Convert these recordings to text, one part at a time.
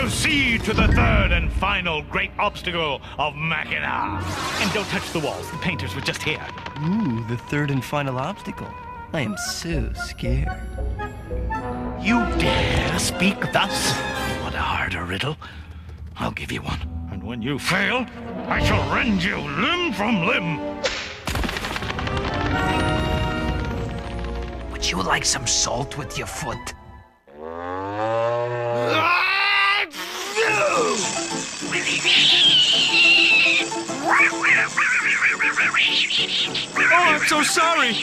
Proceed to the third and final great obstacle of Machina. And don't touch the walls. The painters were just here. Ooh, the third and final obstacle. I am so scared. You dare speak thus? What a harder riddle. I'll give you one. And when you fail, I shall rend you limb from limb. Would you like some salt with your foot? Oh, I'm so sorry.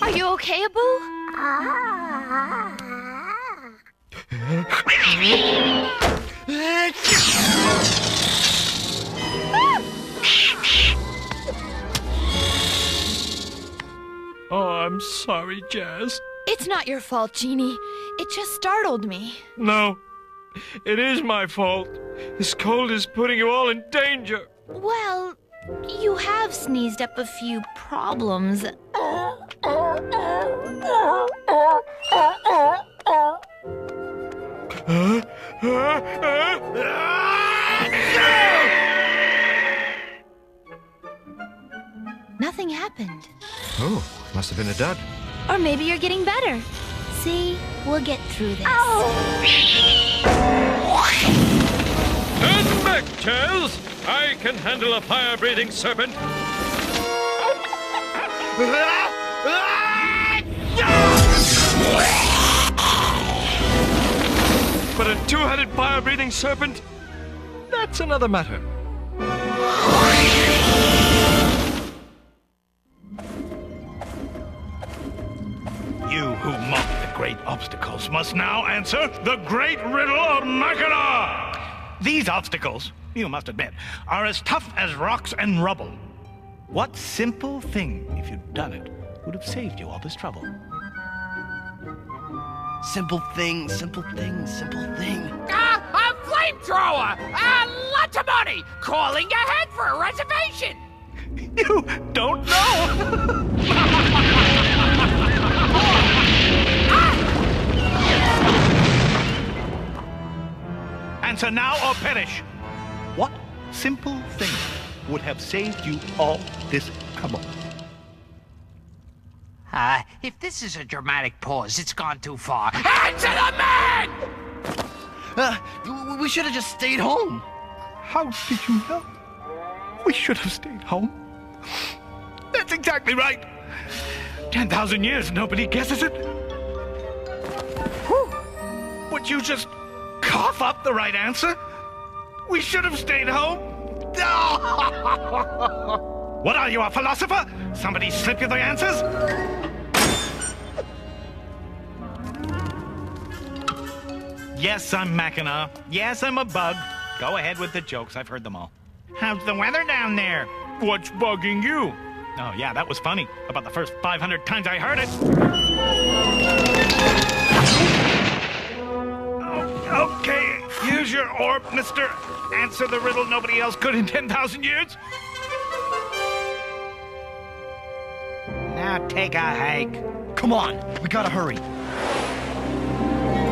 Are you okay, Abu? Oh, I'm sorry, Jazz. It's not your fault, Genie. It just startled me. No, it is my fault. This cold is putting you all in danger. Well, you have sneezed up a few problems. Nothing happened. Oh, must have been a dud. Or maybe you're getting better. See, we'll get through this. Turn back, Jazz. I can handle a fire-breathing serpent. But a two-headed fire-breathing serpent? That's another matter. You who mock the great obstacles must now answer the great riddle of Machina! These obstacles, you must admit, are as tough as rocks and rubble. What simple thing, if you'd done it, would have saved you all this trouble? Simple thing, simple thing, simple thing. A flamethrower! Lots of money! Calling ahead for a reservation! You don't know! Answer now or perish. What simple thing would have saved you all this trouble? If this is a dramatic pause, it's gone too far. Answer the man! We should have just stayed home. How did you know? We should have stayed home. That's exactly right. 10,000 years, nobody guesses it. Whew. Would you just cough up the right answer? We should have stayed home. What are you, a philosopher? Somebody slip you the answers? Yes, I'm Machina. Yes, I'm a bug. Go ahead with the jokes. I've heard them all. How's the weather down there? What's bugging you? Oh, yeah, that was funny. About the first 500 times I heard it. Oh, okay, here's your orb, mister. Answer the riddle nobody else could in 10,000 years. Now take a hike. Come on, we gotta hurry.